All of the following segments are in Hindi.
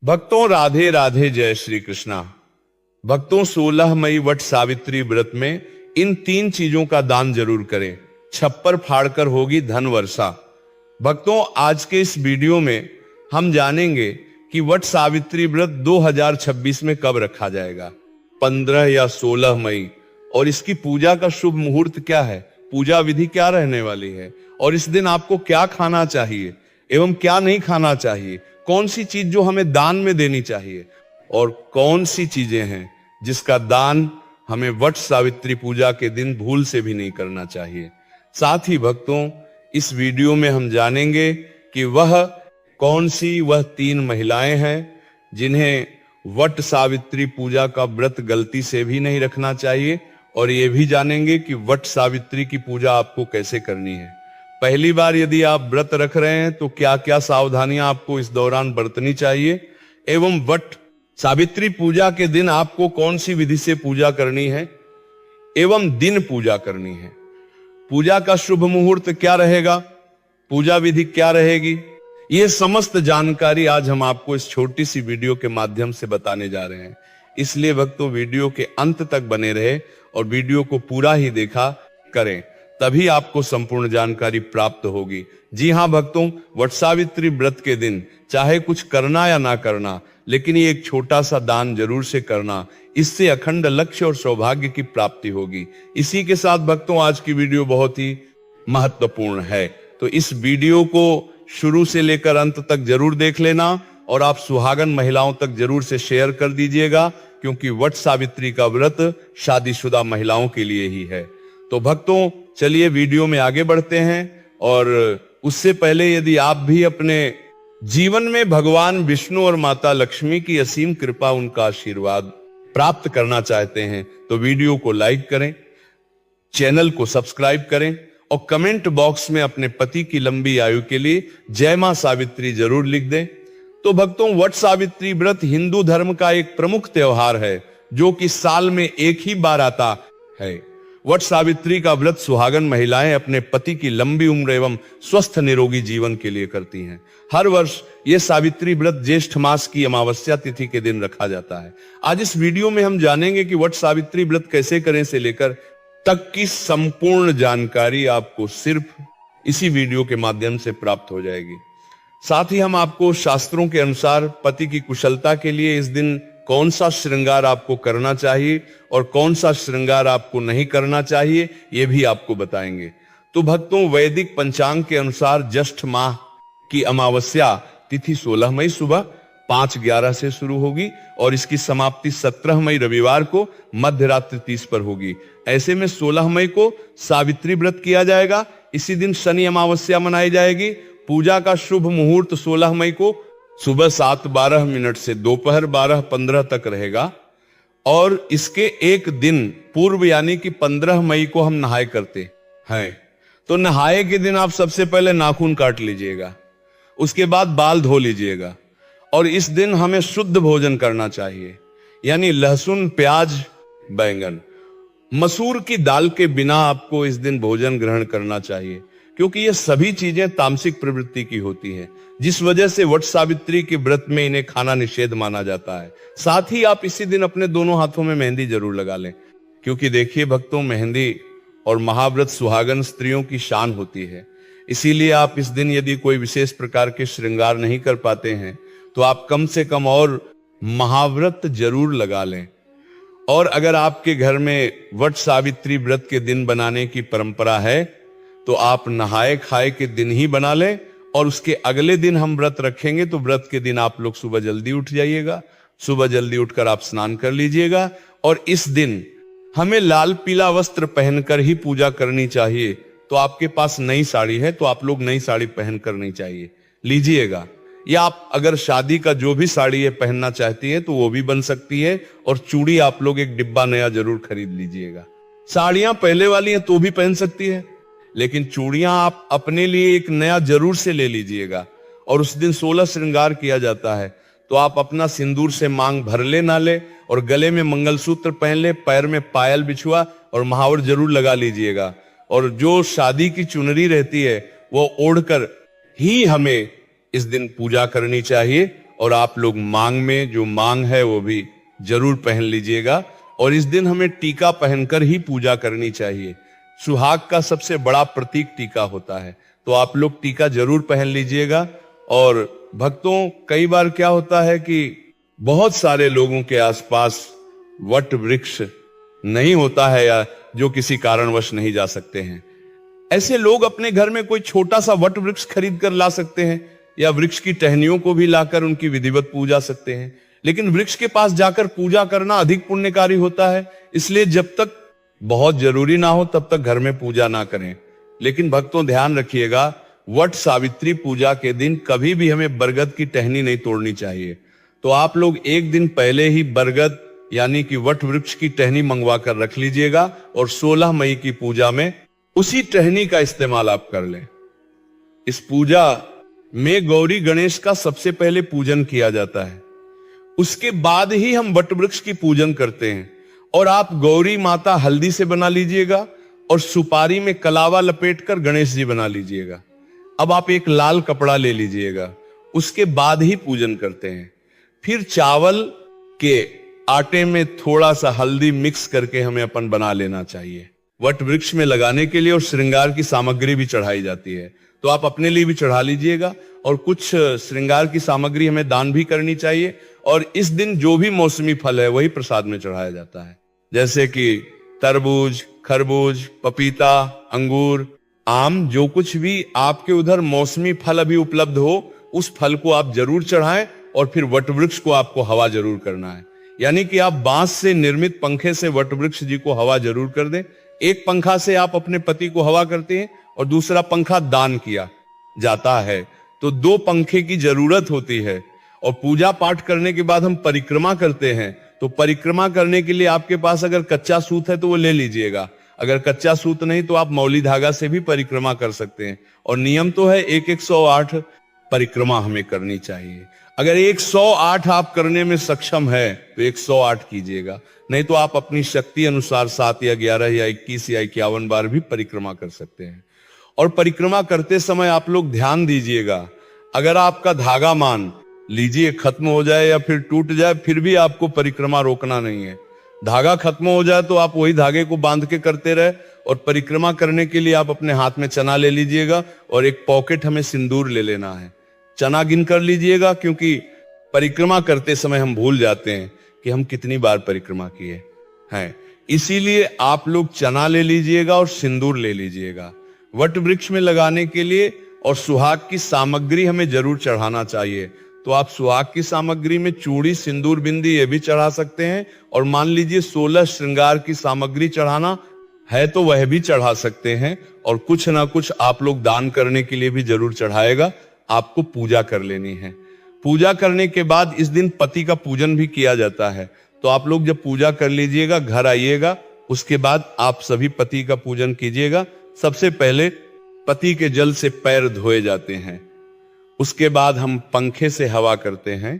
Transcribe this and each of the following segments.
भक्तों राधे राधे, जय श्री कृष्णा। भक्तों 16 मई वट सावित्री व्रत में इन 3 चीजों का दान जरूर करें। छप्पर फाड़कर होगी धन वर्षा। भक्तों आज के इस वीडियो में हम जानेंगे कि वट सावित्री व्रत 2026 में कब रखा जाएगा, 15 या 16 मई, और इसकी पूजा का शुभ मुहूर्त क्या है, पूजा विधि क्या रहने वाली है, और इस दिन आपको क्या खाना चाहिए एवं क्या नहीं खाना चाहिए, कौन सी चीज जो हमें दान में देनी चाहिए और कौन सी चीजें हैं जिसका दान हमें वट सावित्री पूजा के दिन भूल से भी नहीं करना चाहिए। साथ ही भक्तों इस वीडियो में हम जानेंगे कि वह 3 महिलाएं हैं जिन्हें वट सावित्री पूजा का व्रत गलती से भी नहीं रखना चाहिए, और ये भी जानेंगे कि वट सावित्री की पूजा आपको कैसे करनी है। पहली बार यदि आप व्रत रख रहे हैं तो क्या क्या सावधानियां आपको इस दौरान बरतनी चाहिए, एवं वट सावित्री पूजा के दिन आपको कौन सी विधि से पूजा करनी है एवं दिन पूजा करनी है, पूजा का शुभ मुहूर्त क्या रहेगा, पूजा विधि क्या रहेगी, ये समस्त जानकारी आज हम आपको इस छोटी सी वीडियो के माध्यम से बताने जा रहे हैं। इसलिए भक्तों वीडियो के अंत तक बने रहे और वीडियो को पूरा ही देखा करें, तभी आपको संपूर्ण जानकारी प्राप्त होगी। जी हां भक्तों, वट सावित्री व्रत के दिन चाहे कुछ करना या ना करना, लेकिन ये एक छोटा सा दान जरूर से करना, इससे अखंड लक्ष्य और सौभाग्य की प्राप्ति होगी। इसी के साथ भक्तों आज की वीडियो बहुत ही महत्वपूर्ण है, तो इस वीडियो को शुरू से लेकर अंत तक जरूर देख लेना और आप सुहागन महिलाओं तक जरूर से शेयर कर दीजिएगा, क्योंकि वट सावित्री का व्रत शादीशुदा महिलाओं के लिए ही है। तो भक्तों चलिए वीडियो में आगे बढ़ते हैं, और उससे पहले यदि आप भी अपने जीवन में भगवान विष्णु और माता लक्ष्मी की असीम कृपा, उनका आशीर्वाद प्राप्त करना चाहते हैं तो वीडियो को लाइक करें, चैनल को सब्सक्राइब करें और कमेंट बॉक्स में अपने पति की लंबी आयु के लिए जय मां सावित्री जरूर लिख दें। तो भक्तों वट सावित्री व्रत हिंदू धर्म का एक प्रमुख त्योहार है जो कि साल में एक ही बार आता है। वट सावित्री का व्रत सुहागन महिलाएं अपने पति की लंबी उम्र एवं स्वस्थ निरोगी जीवन के लिए करती हैं। हर वर्ष यह सावित्री व्रत ज्येष्ठ मास की अमावस्या तिथि के दिन रखा जाता है। आज इस वीडियो में हम जानेंगे कि वट सावित्री व्रत कैसे करें से लेकर तक की संपूर्ण जानकारी आपको सिर्फ इसी वीडियो के माध्यम से प्राप्त हो जाएगी। साथ ही हम आपको शास्त्रों के अनुसार पति की कुशलता के लिए इस दिन कौन सा श्रृंगार आपको करना चाहिए और कौन सा श्रृंगार आपको नहीं करना चाहिए, यह भी आपको बताएंगे। तो भक्तों वैदिक पंचांग के अनुसार ज्येष्ठ माह की अमावस्या तिथि 16 मई सुबह 5:11 से शुरू होगी और इसकी समाप्ति 17 मई रविवार को मध्यरात्रि 30 पर होगी। ऐसे में 16 मई को सावित्री व्रत किया जाएगा। इसी दिन शनि अमावस्या मनाई जाएगी। पूजा का शुभ मुहूर्त 16 मई को सुबह 7:12 से दोपहर 12:15 तक रहेगा, और इसके एक दिन पूर्व यानी कि 15 मई को हम नहाए करते हैं। तो नहाए के दिन आप सबसे पहले नाखून काट लीजिएगा, उसके बाद बाल धो लीजिएगा, और इस दिन हमें शुद्ध भोजन करना चाहिए, यानी लहसुन, प्याज, बैंगन, मसूर की दाल के बिना आपको इस दिन भोजन ग्रहण करना चाहिए, क्योंकि ये सभी चीजें तामसिक प्रवृत्ति की होती हैं, जिस वजह से वट सावित्री के व्रत में इन्हें खाना निषेध माना जाता है। साथ ही आप इसी दिन अपने दोनों हाथों में मेहंदी जरूर लगा लें, क्योंकि देखिए भक्तों मेहंदी और महाव्रत सुहागन स्त्रियों की शान होती है। इसीलिए आप इस दिन यदि कोई विशेष प्रकार के श्रृंगार नहीं कर पाते हैं तो आप कम से कम और महाव्रत जरूर लगा लें। और अगर आपके घर में वट सावित्री व्रत के दिन बनाने की परंपरा है तो आप नहाए खाए के दिन ही बना लें, और उसके अगले दिन हम व्रत रखेंगे तो व्रत के दिन आप लोग सुबह जल्दी उठ जाइएगा। सुबह जल्दी उठकर आप स्नान कर लीजिएगा, और इस दिन हमें लाल पीला वस्त्र पहनकर ही पूजा करनी चाहिए। तो आपके पास नई साड़ी है तो आप लोग नई साड़ी पहन करनी चाहिए लीजिएगा, या आप अगर शादी का जो भी साड़ी है पहनना चाहती है तो वो भी बन सकती है, और चूड़ी आप लोग एक डिब्बा नया जरूर खरीद लीजिएगा। साड़ियां पहले वाली हैं तो भी पहन सकती है, लेकिन चूड़ियां आप अपने लिए एक नया जरूर से ले लीजिएगा। और उस दिन 16 श्रृंगार किया जाता है, तो आप अपना सिंदूर से मांग भर ले ना ले, और गले में मंगलसूत्र पहन ले, पैर में पायल बिछुआ और महावर जरूर लगा लीजिएगा। और जो शादी की चुनरी रहती है वो ओढ़कर ही हमें इस दिन पूजा करनी चाहिए, और आप लोग मांग में जो मांग है वो भी जरूर पहन लीजिएगा। और इस दिन हमें टीका पहनकर ही पूजा करनी चाहिए। सुहाग का सबसे बड़ा प्रतीक टीका होता है, तो आप लोग टीका जरूर पहन लीजिएगा। और भक्तों, कई बार क्या होता है कि बहुत सारे लोगों के आसपास वट वृक्ष नहीं होता है या जो किसी कारणवश नहीं जा सकते हैं। ऐसे लोग अपने घर में कोई छोटा सा वट वृक्ष खरीद कर ला सकते हैं या वृक्ष की टहनियों को भी लाकर उनकी विधिवत पूजा सकते हैं। लेकिन वृक्ष के पास जाकर पूजा करना अधिक पुण्यकारी होता है, इसलिए जब तक बहुत जरूरी ना हो तब तक घर में पूजा ना करें। लेकिन भक्तों ध्यान रखिएगा, वट सावित्री पूजा के दिन कभी भी हमें बरगद की टहनी नहीं तोड़नी चाहिए। तो आप लोग एक दिन पहले ही बरगद यानी कि वट वृक्ष की टहनी मंगवा कर रख लीजिएगा और 16 मई की पूजा में उसी टहनी का इस्तेमाल आप कर लें। इस पूजा में गौरी गणेश का सबसे पहले पूजन किया जाता है, उसके बाद ही हम वट वृक्ष की पूजन करते हैं। और आप गौरी माता हल्दी से बना लीजिएगा और सुपारी में कलावा लपेटकर गणेश जी बना लीजिएगा। अब आप एक लाल कपड़ा ले लीजिएगा, उसके बाद ही पूजन करते हैं। फिर चावल के आटे में थोड़ा सा हल्दी मिक्स करके हमें अपन बना लेना चाहिए। वट वृक्ष में लगाने के लिए और श्रृंगार की सामग्री भी चढ़ाई जाती है, तो आप अपने लिए भी चढ़ा लीजिएगा और कुछ श्रृंगार की सामग्री हमें दान भी करनी चाहिए। और इस दिन जो भी मौसमी फल है वही प्रसाद में चढ़ाया जाता है, जैसे कि तरबूज, खरबूज, पपीता, अंगूर, आम, जो कुछ भी आपके उधर मौसमी फल अभी उपलब्ध हो उस फल को आप जरूर चढ़ाएं। और फिर वट वृक्ष को आपको हवा जरूर करना है, यानी कि आप बांस से निर्मित पंखे से वट वृक्ष जी को हवा जरूर कर दें। एक पंखा से आप अपने पति को हवा करते हैं और दूसरा पंखा दान किया जाता है, तो 2 पंखे की जरूरत होती है। और पूजा पाठ करने के बाद हम परिक्रमा करते हैं, तो परिक्रमा करने के लिए आपके पास अगर कच्चा सूत है तो वो ले लीजिएगा। अगर कच्चा सूत नहीं तो आप मौली धागा से भी परिक्रमा कर सकते हैं। और नियम तो है 108 परिक्रमा हमें करनी चाहिए। अगर 108 आप करने में सक्षम है तो 108 कीजिएगा, नहीं तो आप अपनी शक्ति अनुसार 7 या 11 या 21 या 51 बार भी परिक्रमा कर सकते हैं। और परिक्रमा करते समय आप लोग ध्यान दीजिएगा, अगर आपका धागा मान लीजिए खत्म हो जाए या फिर टूट जाए, फिर भी आपको परिक्रमा रोकना नहीं है। धागा खत्म हो जाए तो आप वही धागे को बांध के करते रहे। और परिक्रमा करने के लिए आप अपने हाथ में चना ले लीजिएगा और एक पॉकेट हमें सिंदूर ले लेना है। चना गिन कर लीजिएगा, क्योंकि परिक्रमा करते समय हम भूल जाते हैं कि हम कितनी बार परिक्रमा किए हैं, इसीलिए आप लोग चना ले लीजिएगा और सिंदूर ले लीजिएगा। वट वृक्ष में लगाने के लिए और सुहाग की सामग्री हमें जरूर चढ़ाना चाहिए, तो आप सुहाग की सामग्री में चूड़ी, सिंदूर, बिंदी ये भी चढ़ा सकते हैं। और मान लीजिए 16 श्रृंगार की सामग्री चढ़ाना है तो वह भी चढ़ा सकते हैं। और कुछ ना कुछ आप लोग दान करने के लिए भी जरूर चढ़ाएगा। आपको पूजा कर लेनी है। पूजा करने के बाद इस दिन पति का पूजन भी किया जाता है, तो आप लोग जब पूजा कर लीजिएगा घर आइएगा, उसके बाद आप सभी पति का पूजन कीजिएगा। सबसे पहले पति के जल से पैर धोए जाते हैं, उसके बाद हम पंखे से हवा करते हैं,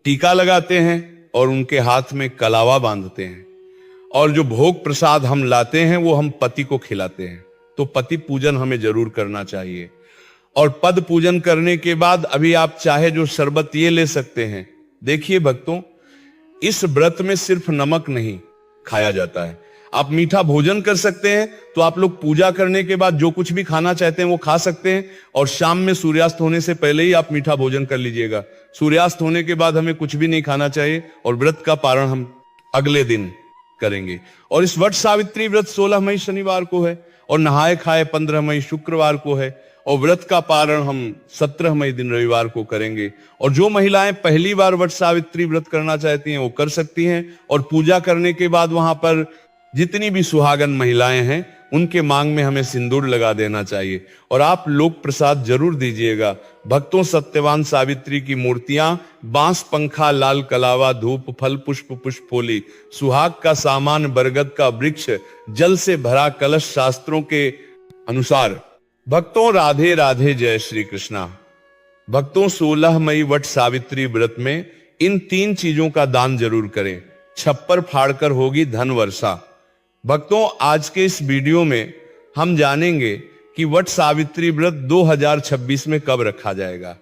टीका लगाते हैं और उनके हाथ में कलावा बांधते हैं। और जो भोग प्रसाद हम लाते हैं वो हम पति को खिलाते हैं। तो पति पूजन हमें जरूर करना चाहिए। और पद पूजन करने के बाद अभी आप चाहे जो शरबत ये ले सकते हैं। देखिए भक्तों, इस व्रत में सिर्फ नमक नहीं खाया जाता है, आप मीठा भोजन कर सकते हैं। तो आप लोग पूजा करने के बाद जो कुछ भी खाना चाहते हैं वो खा सकते हैं। और शाम में सूर्यास्त होने से पहले ही आप मीठा भोजन कर लीजिएगा। सूर्यास्त होने के बाद हमें कुछ भी नहीं खाना चाहिए और व्रत का पारण हम अगले दिन करेंगे। और इस वट सावित्री व्रत 16 मई शनिवार को है और नहाए खाए 15 मई शुक्रवार को है। और व्रत का पारण हम 17 मई दिन रविवार को करेंगे। और जो महिलाएं पहली बार वट सावित्री व्रत करना चाहती हैं वो कर सकती हैं। और पूजा करने के बाद वहां पर जितनी भी सुहागन महिलाएं हैं उनके मांग में हमें सिंदूर लगा देना चाहिए। और आप लोग प्रसाद जरूर दीजिएगा। भक्तों, सत्यवान सावित्री की मूर्तियां, बांस, पंखा, लाल कलावा, धूप, फल, पुष्प, पुष्पोली, सुहाग का सामान, बरगद का वृक्ष, जल से भरा कलश शास्त्रों के अनुसार। भक्तों, राधे राधे, जय श्री कृष्णा। भक्तों, 16 मई वट सावित्री व्रत में इन 3 चीजों का दान जरूर करें। छप्पर फाड़कर होगी धन वर्षा। भक्तों, आज के इस वीडियो में हम जानेंगे कि वट सावित्री व्रत 2026 में कब रखा जाएगा।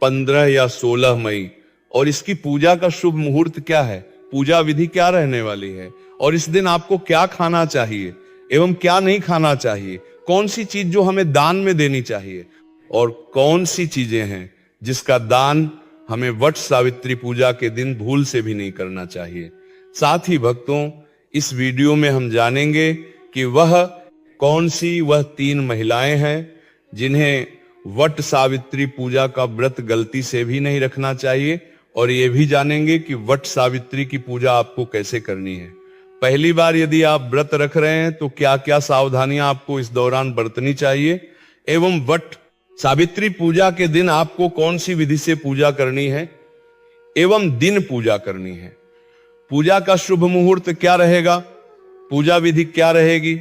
15 या 16 मई और इसकी पूजा का शुभ मुहूर्त क्या है, पूजा विधि क्या रहने वाली है, और इस दिन आपको क्या खाना चाहिए एवं क्या नहीं खाना चाहिए, कौन सी चीज जो हमें दान में देनी चाहिए और कौन सी चीजें हैं जिसका दान हमें वट सावित्री पूजा के दिन भूल से भी नहीं करना चाहिए। साथ ही भक्तों, इस वीडियो में हम जानेंगे कि वह कौन सी वह 3 महिलाएं हैं जिन्हें वट सावित्री पूजा का व्रत गलती से भी नहीं रखना चाहिए, और यह भी जानेंगे कि वट सावित्री की पूजा आपको कैसे करनी है। पहली बार यदि आप व्रत रख रहे हैं तो क्या क्या सावधानियां आपको इस दौरान बरतनी चाहिए, एवं वट सावित्री पूजा के दिन आपको कौन सी विधि से पूजा करनी है एवं दिन पूजा करनी है, पूजा का शुभ मुहूर्त क्या रहेगा, पूजा विधि क्या रहेगी,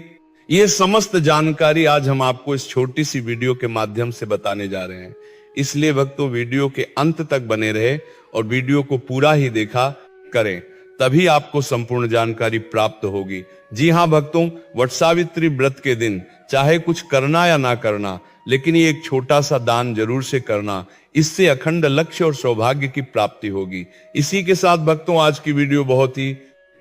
ये समस्त जानकारी आज हम आपको इस छोटी सी वीडियो के माध्यम से बताने जा रहे हैं। इसलिए भक्तों, वीडियो के अंत तक बने रहे और वीडियो को पूरा ही देखा करें, तभी आपको संपूर्ण जानकारी प्राप्त होगी। जी हां भक्तों, वट सावित्री व्रत के दिन चाहे कुछ करना या ना करना, लेकिन ये एक छोटा सा दान जरूर से करना, इससे अखंड लक्ष्य और सौभाग्य की प्राप्ति होगी। इसी के साथ भक्तों, आज की वीडियो बहुत ही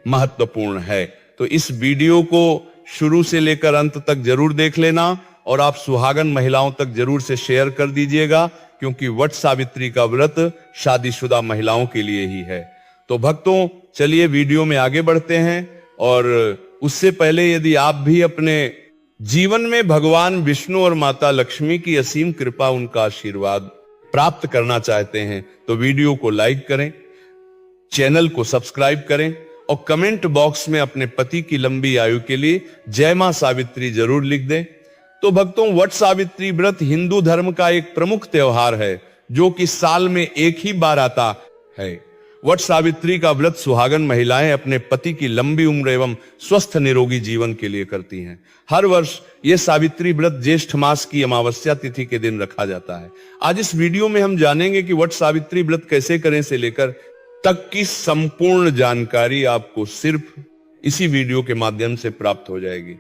महत्वपूर्ण है, तो इस वीडियो को शुरू से लेकर अंत तक जरूर देख लेना और आप सुहागन महिलाओं तक जरूर से शेयर कर दीजिएगा, क्योंकि वट सावित्री का व्रत शादीशुदा महिलाओं के लिए ही है। तो भक्तों, चलिए वीडियो में आगे बढ़ते हैं, और उससे पहले यदि आप भी अपने जीवन में भगवान विष्णु और माता लक्ष्मी की असीम कृपा, उनका आशीर्वाद प्राप्त करना चाहते हैं तो वीडियो को लाइक करें, चैनल को सब्सक्राइब करें और कमेंट बॉक्स में अपने पति की लंबी आयु के लिए जय मां सावित्री जरूर लिख दें। तो भक्तों, वट सावित्री व्रत हिंदू धर्म का एक प्रमुख त्योहार है जो कि साल में एक ही बार आता है। वट सावित्री का व्रत सुहागन महिलाएं अपने पति की लंबी उम्र एवं स्वस्थ निरोगी जीवन के लिए करती हैं। हर वर्ष यह सावित्री व्रत ज्येष्ठ मास की अमावस्या तिथि के दिन रखा जाता है। आज इस वीडियो में हम जानेंगे कि वट सावित्री व्रत कैसे करें से लेकर तक की संपूर्ण जानकारी आपको सिर्फ इसी वीडियो के माध्यम से प्राप्त हो जाएगी।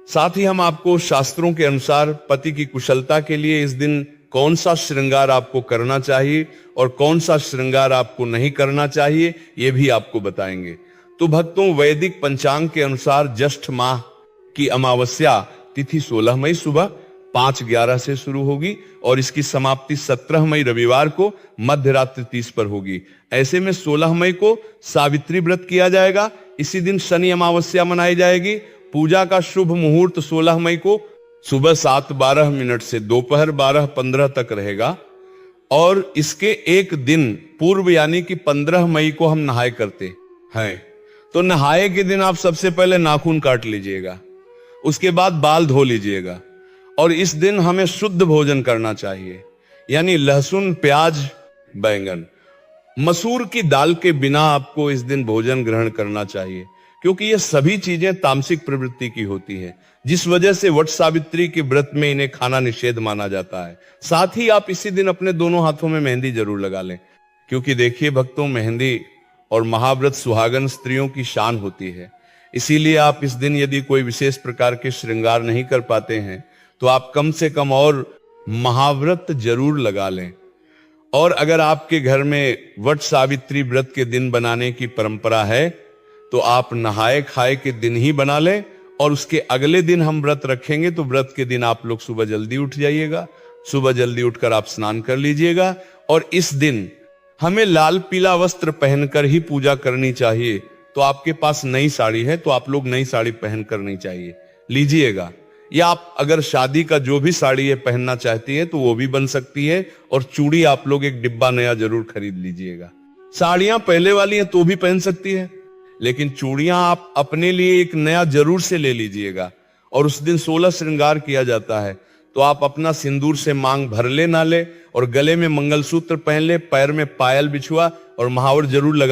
साथ ही हम आपको शास्त्रों के अनुसार पति की कुशलता के लिए इस दिन कौन सा श्रृंगार आपको करना चाहिए और कौन सा श्रृंगार आपको नहीं करना चाहिए, यह भी आपको बताएंगे। तो भक्तों, वैदिक पंचांग के अनुसार ज्येष्ठ माह की अमावस्या तिथि 16 मई सुबह 5:11 से शुरू होगी और इसकी समाप्ति 17 मई रविवार को मध्य रात्रि 30 पर होगी। ऐसे में 16 मई को सावित्री व्रत किया जाएगा। इसी दिन शनि अमावस्या मनाई जाएगी। पूजा का शुभ मुहूर्त 16 मई को सुबह 7:12 से दोपहर 12:15 तक रहेगा, और इसके एक दिन पूर्व यानी कि 15 मई को हम नहाए करते हैं। तो नहाए के दिन आप सबसे पहले नाखून काट लीजिएगा, उसके बाद बाल धो लीजिएगा, और इस दिन हमें शुद्ध भोजन करना चाहिए, यानी लहसुन, प्याज, बैंगन, मसूर की दाल के बिना आपको इस दिन भोजन ग्रहण करना चाहिए, क्योंकि ये सभी चीजें तामसिक प्रवृत्ति की होती है, जिस वजह से वट सावित्री के व्रत में इन्हें खाना निषेध माना जाता है। साथ ही आप इसी दिन अपने दोनों हाथों में मेहंदी जरूर लगा लें, क्योंकि देखिए भक्तों, मेहंदी और महाव्रत सुहागन स्त्रियों की शान होती है। इसीलिए आप इस दिन यदि कोई विशेष प्रकार के श्रृंगार नहीं कर पाते हैं तो आप कम से कम और महाव्रत जरूर लगा लें। और अगर आपके घर में वट सावित्री व्रत के दिन बनाने की परंपरा है तो आप नहाए खाए के दिन ही बना लें, और उसके अगले दिन हम व्रत रखेंगे तो व्रत के दिन आप लोग सुबह जल्दी उठ जाइएगा। सुबह जल्दी उठकर आप स्नान कर लीजिएगा, और इस दिन हमें लाल पीला वस्त्र पहनकर ही पूजा करनी चाहिए। तो आपके पास नई साड़ी है तो आप लोग नई साड़ी पहन कर नहीं चाहिए लीजिएगा, या आप अगर शादी का जो भी साड़ी है पहनना चाहती है तो वो भी बन सकती है, और चूड़ी आप लोग एक डिब्बा नया जरूर खरीद लीजिएगा। साड़ियां पहले वाली हैं तो भी पहन सकती है, लेकिन चूड़ियां आप अपने लिए एक नया जरूर से ले लीजिएगा। और उस दिन 16 श्रृंगार किया जाता है, तो आप अपना सिंदूर से मांग भर ले ना ले, और गले में मंगलसूत्र पहन ले, पैर में पायल बिछुआ और महावर जरूर लगा